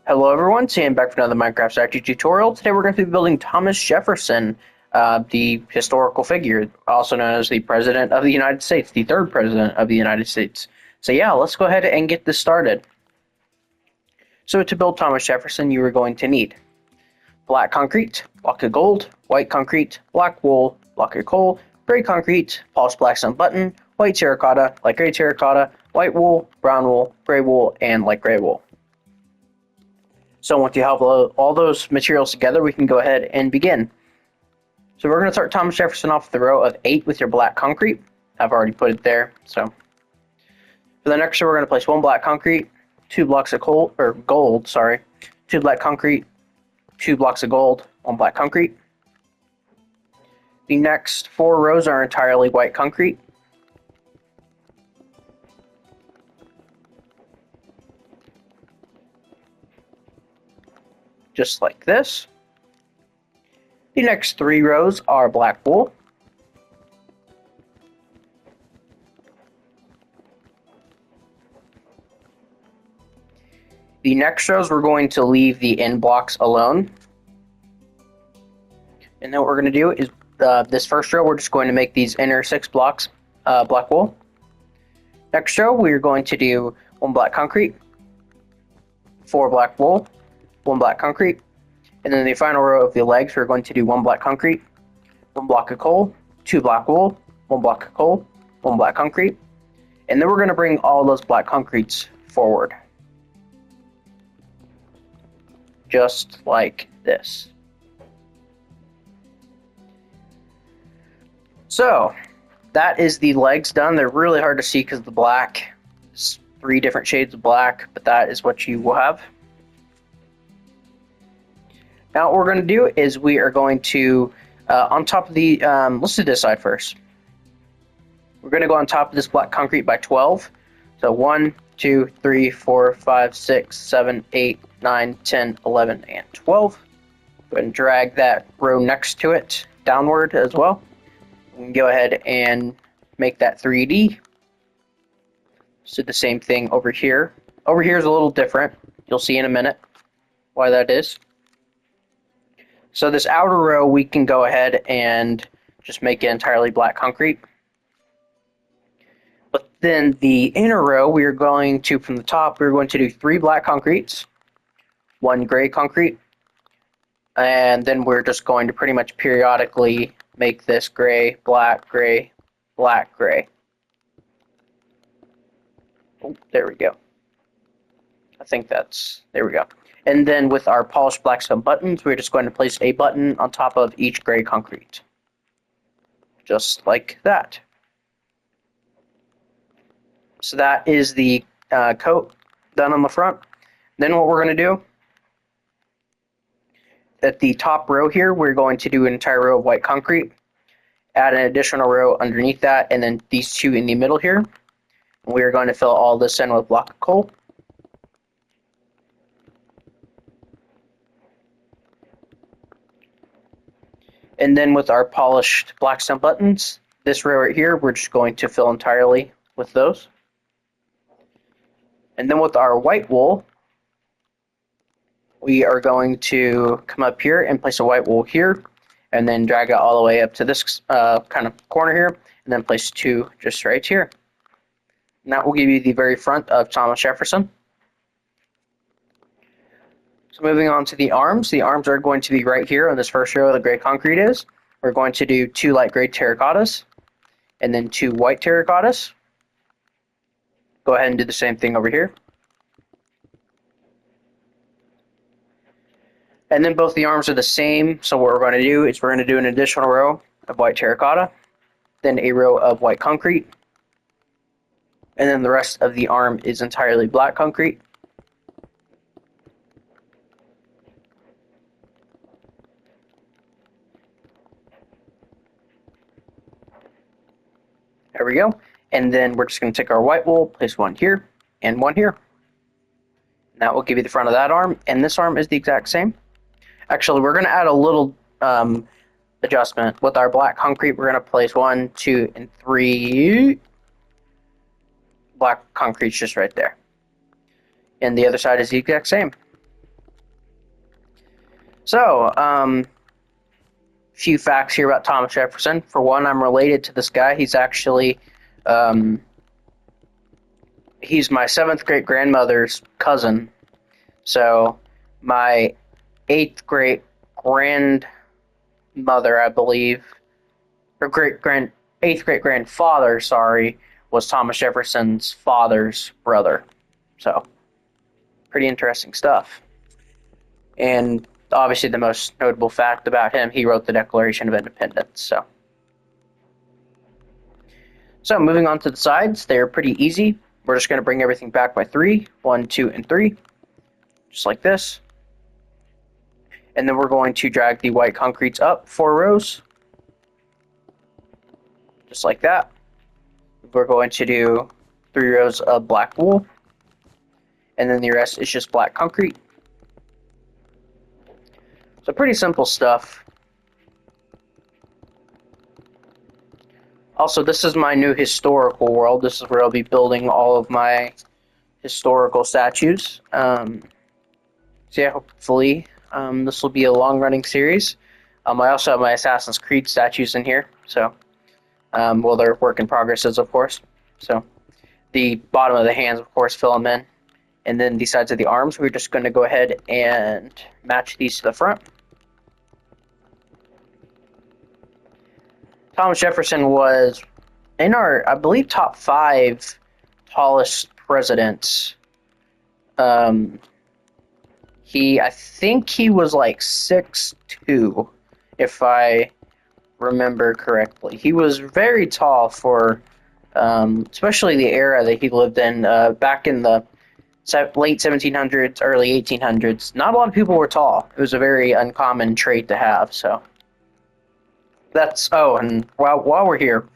Hello everyone, Sam back for another Minecraft strategy tutorial. Today we're going to be building Thomas Jefferson, the historical figure, also known as the President of the United States, the third President of the United States. So yeah, let's go ahead and get this started. So to build Thomas Jefferson, you are going to need black concrete, block of gold, white concrete, black wool, block of coal, gray concrete, polished black stone button, white terracotta, light gray terracotta, white wool, brown wool, gray wool, and light gray wool. So once you have all those materials together, we can go ahead and begin. So we're going to start Thomas Jefferson off with a row of 8 with your black concrete. I've already put it there. So for the next row, we're going to place 1 black concrete, 2 blocks of gold, 2 black concrete, 2 blocks of gold, 1 black concrete. The next 4 rows are entirely white concrete. Just like this. The next 3 rows are black wool. The next rows we're going to leave the end blocks alone. And then what we're going to do is this first row we're just going to make these inner 6 blocks black wool. Next row we're going to do 1 black concrete, 4 black wool, 1 black concrete, and then the final row of the legs we're going to do 1 black concrete, 1 block of coal, 2 black wool, 1 block of coal, 1 black concrete, and then we're going to bring all those black concretes forward. Just like this. So that is the legs done. They're really hard to see because of the black. It's 3 different shades of black, but that is what you will have. Now what we're going to do is we are going to, on top of the, let's do this side first. We're going to go on top of this black concrete by 12. So 1, 2, 3, 4, 5, 6, 7, 8, 9, 10, 11, and 12. Go ahead and drag that row next to it downward as well. We can go ahead and make that 3D. So the same thing over here. Over here is a little different. You'll see in a minute why that is. So this outer row, we can go ahead and just make it entirely black concrete. But then the inner row, we are going to, from the top, we're going to do 3 black concretes, 1 gray concrete, and then we're just going to pretty much periodically make this gray, black, gray, black, gray. Oh, there we go. I think that's, there we go. And then with our polished black stone buttons, we're just going to place a button on top of each gray concrete. Just like that. So that is the coat done on the front. Then what we're going to do, at the top row here, we're going to do an entire row of white concrete. Add an additional row underneath that, and then these 2 in the middle here. And we are going to fill all this in with block of coal. And then with our polished black stone buttons, this row right here, we're just going to fill entirely with those. And then with our white wool, we are going to come up here and place a white wool here, and then drag it all the way up to this kind of corner here, and then place 2 just right here. And that will give you the very front of Thomas Jefferson. So moving on to the arms are going to be right here on this first row the gray concrete is. We're going to do 2 light gray terracottas and then 2 white terracottas. Go ahead and do the same thing over here. And then both the arms are the same, so what we're going to do is we're going to do an additional row of white terracotta, then a row of white concrete, and then the rest of the arm is entirely black concrete. There we go. And then we're just going to take our white wool, place 1 here, and 1 here. And that will give you the front of that arm, and this arm is the exact same. Actually, we're going to add a little adjustment. With our black concrete, we're going to place 1, 2, and 3 black concrete's just right there. And the other side is the exact same. So, few facts here about Thomas Jefferson. For one, I'm related to this guy. He's actually, he's my seventh great grandmother's cousin. So, my eighth great grandmother, I believe, or eighth great grandfather, sorry, was Thomas Jefferson's father's brother. So, pretty interesting stuff. And obviously, the most notable fact about him, he wrote the Declaration of Independence. So moving on to the sides, they're pretty easy. We're just going to bring everything back by 3. 1, 2, and 3. Just like this. And then we're going to drag the white concretes up 4 rows. Just like that. We're going to do 3 rows of black wool. And then the rest is just black concrete. So pretty simple stuff. Also, this is my new historical world. This is where I'll be building all of my historical statues. So yeah, hopefully this will be a long-running series. I also have my Assassin's Creed statues in here. So, well, they're work in progresses, of course. So the bottom of the hands, of course, fill them in. And then the sides of the arms, we're just going to go ahead and match these to the front. Thomas Jefferson was in our, I believe, top 5 tallest presidents. I think he was like 6'2", if I remember correctly. He was very tall for, especially the era that he lived in, back in the late 1700s, early 1800s. Not a lot of people were tall. It was a very uncommon trait to have, so. And while we're here,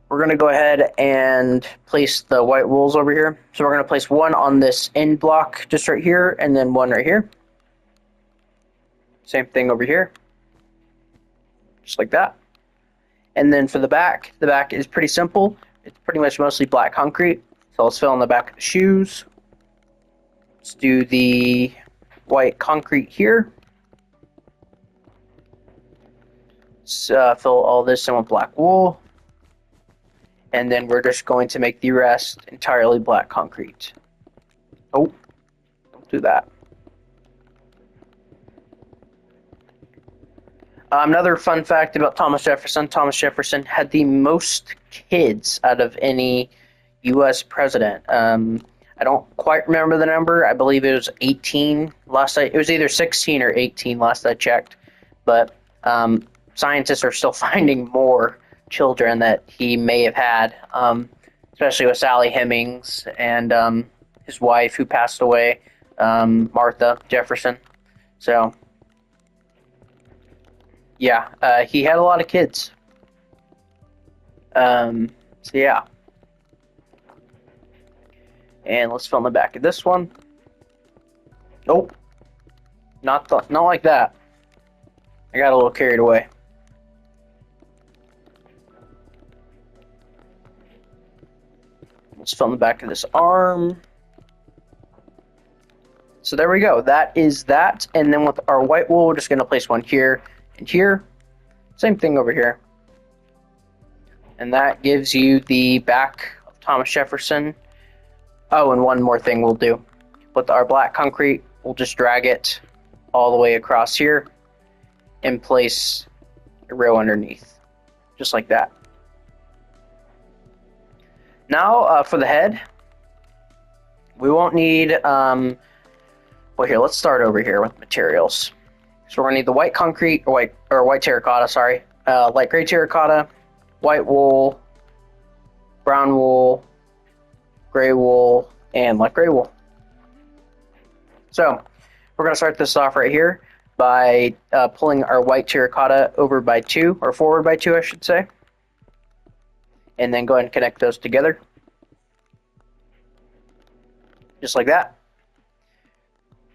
we're going to go ahead and place the white wools over here. So we're going to place one on this end block just right here, and then one right here. Same thing over here. Just like that. And then for the back is pretty simple. It's pretty much mostly black concrete. So let's fill in the back of the shoes. Let's do the white concrete here. Fill all this in with black wool, and then we're just going to make the rest entirely black concrete. Oh, don't do that. Another fun fact about Thomas Jefferson had the most kids out of any U.S. president. I don't quite remember the number. I believe it was 18 it was either 16 or 18 last I checked, but scientists are still finding more children that he may have had, especially with Sally Hemings and his wife who passed away, Martha Jefferson. So, yeah, he had a lot of kids. So, yeah. And let's fill in the back of this one. Nope. Not like that. I got a little carried away. Let's fill in the back of this arm. So there we go. That is that. And then with our white wool, we're just going to place one here and here. Same thing over here. And that gives you the back of Thomas Jefferson. Oh, and one more thing we'll do. With our black concrete, we'll just drag it all the way across here and place a row underneath. Just like that. Now, for the head, we won't need, well, here, let's start over here with materials. So we're going to need the white concrete, or white terracotta, sorry, light gray terracotta, white wool, brown wool, gray wool, and light gray wool. So we're going to start this off right here by pulling our white terracotta over by 2, or forward by 2, I should say. And then go ahead and connect those together. Just like that.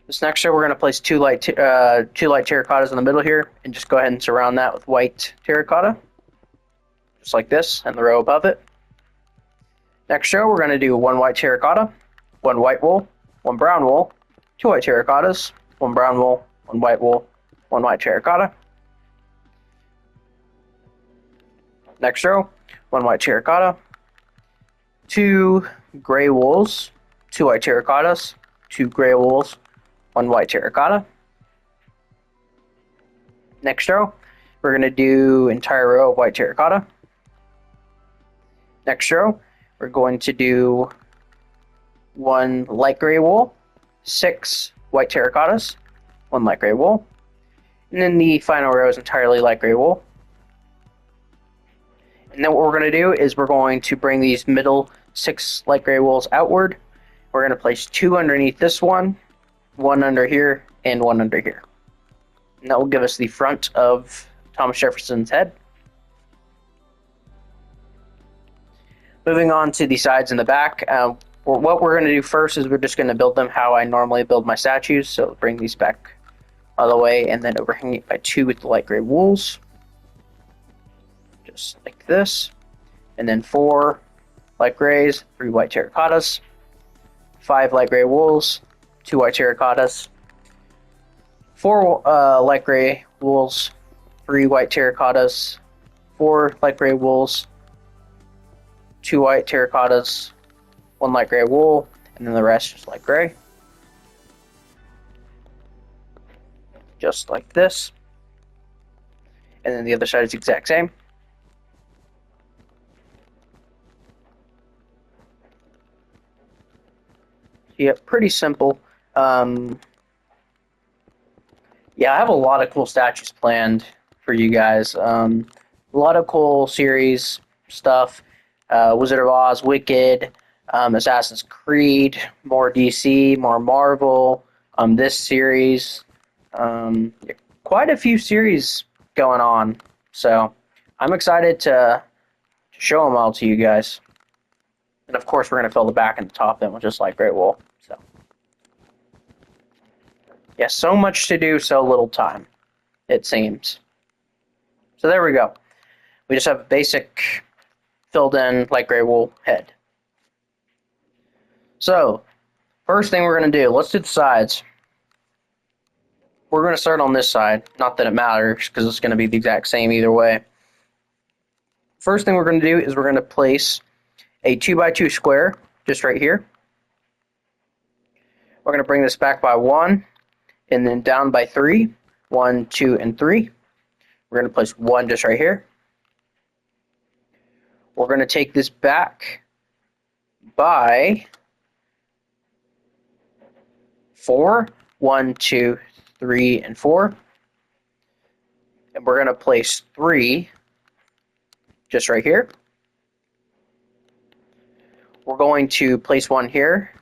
This next row, we're going to place two light terracottas in the middle here, and just go ahead and surround that with white terracotta. Just like this, and the row above it. Next row, we're going to do 1 white terracotta, 1 white wool, 1 brown wool, 2 white terracottas, 1 brown wool, one white wool, one white terracotta. Next row, one white terracotta, two gray wools, two white terracottas, two gray wools, one white terracotta. Next row, we're going to do entire row of white terracotta. Next row, we're going to do one light gray wool, six white terracottas, one light gray wool, and then the final row is entirely light gray wool. And then what we're going to do is we're going to bring these middle six light gray wools outward. We're going to place two underneath this one under here, and one under here. And that will give us the front of Thomas Jefferson's head. Moving on to the sides and the back, what we're going to do first is we're just going to build them how I normally build my statues. So bring these back all the way and then overhang it by two with the light gray wools. Just like this. And then four light grays, three white terracottas, five light gray wools, two white terracottas, four light gray wools, three white terracottas, four light gray wools, two white terracottas, one light gray wool, and then the rest just light gray. Just like this. And then the other side is the exact same. Yeah, pretty simple. Yeah, I have a lot of cool statues planned for you guys. A lot of cool series stuff. Wizard of Oz, Wicked, Assassin's Creed, more DC, more Marvel, this series. Quite a few series going on. So I'm excited to show them all to you guys. And of course, we're going to fill the back and the top in with just light gray wool. So yeah, so much to do, so little time, it seems. So there we go. We just have a basic filled in light gray wool head. So first thing we're going to do, let's do the sides. We're going to start on this side. Not that it matters, because it's going to be the exact same either way. First thing we're going to do is we're going to place a 2x2 square just right here. We're going to bring this back by 1 and then down by 3. 1, 2, and 3. We're going to place 1 just right here. We're going to take this back by 4. 1, 2, 3, and 4. And we're going to place 3 just right here. We're going to place 1 here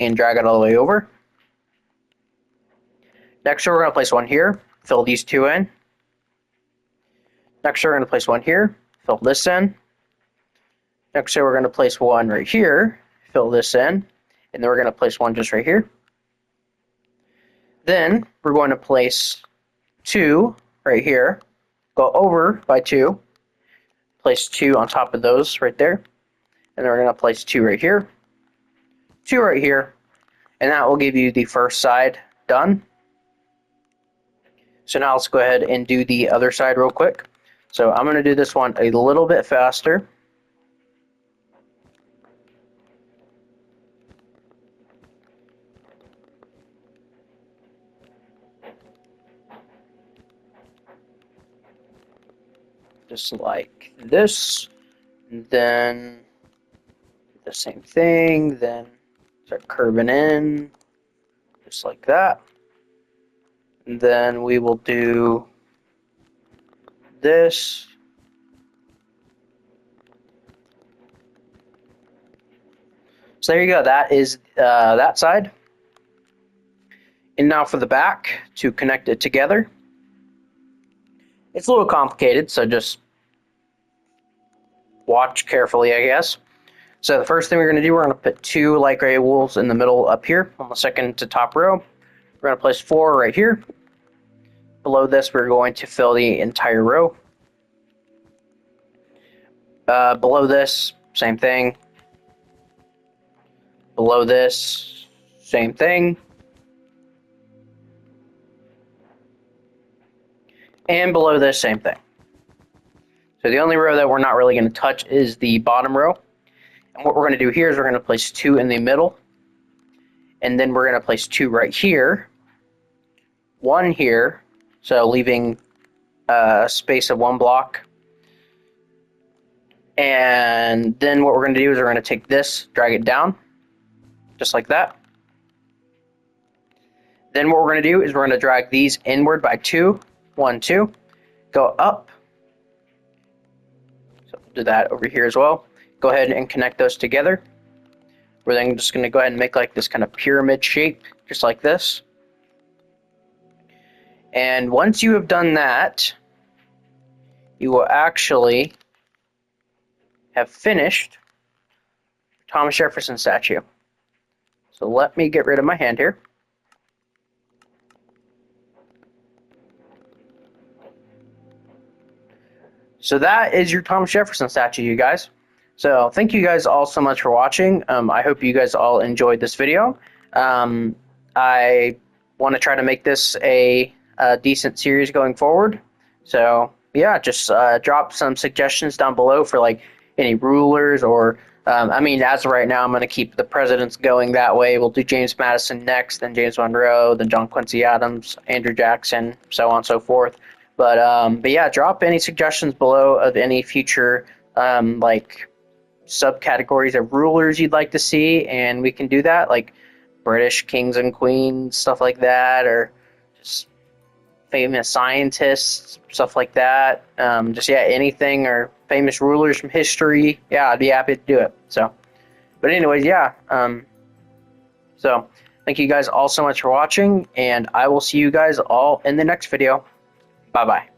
and drag it all the way over. Next, we're going to place 1 here, fill these 2 in. Next, we're going to place 1 here, fill this in. Next, we're going to place 1 right here, fill this in. And then we're going to place 1 just right here. Then, we're going to place 2 right here, go over by 2, place 2 on top of those right there. And then we're going to place 2 right here, 2 right here, and that will give you the first side done. So now let's go ahead and do the other side real quick. So I'm going to do this one a little bit faster. Just like this, and then the same thing, then start curving in, just like that. And then we will do this. So there you go, that is that side. And now for the back, to connect it together. It's a little complicated, so just watch carefully, I guess. So the first thing we're going to do, we're going to put 2 light gray wools in the middle up here on the second to top row. We're going to place 4 right here. Below this, we're going to fill the entire row. Below this, same thing. Below this, same thing. And below this, same thing. So the only row that we're not really going to touch is the bottom row. And what we're going to do here is we're going to place 2 in the middle. And then we're going to place 2 right here. 1 here. So leaving a space of 1 block. And then what we're going to do is we're going to take this, drag it down. Just like that. Then what we're going to do is we're going to drag these inward by 2. 1, 2. Go up. So we'll do that over here as well. Go ahead and connect those together. We're then just going to go ahead and make like this kind of pyramid shape, just like this. And once you have done that, you will actually have finished Thomas Jefferson statue. So let me get rid of my hand here. So that is your Thomas Jefferson statue, you guys. So thank you guys all so much for watching. I hope you guys all enjoyed this video. I want to try to make this a decent series going forward. So yeah, just drop some suggestions down below for like any rulers or I mean, as of right now, I'm going to keep the presidents going that way. We'll do James Madison next, then James Monroe, then John Quincy Adams, Andrew Jackson, so on and so forth. But yeah, drop any suggestions below of any future like subcategories of rulers you'd like to see, and we can do that, like British kings and queens, stuff like that, or just famous scientists, stuff like that. Just yeah, anything, or famous rulers from history. Yeah, I'd be happy to do it. So, but anyways, yeah. So thank you guys all so much for watching, and I will see you guys all in the next video. Bye bye.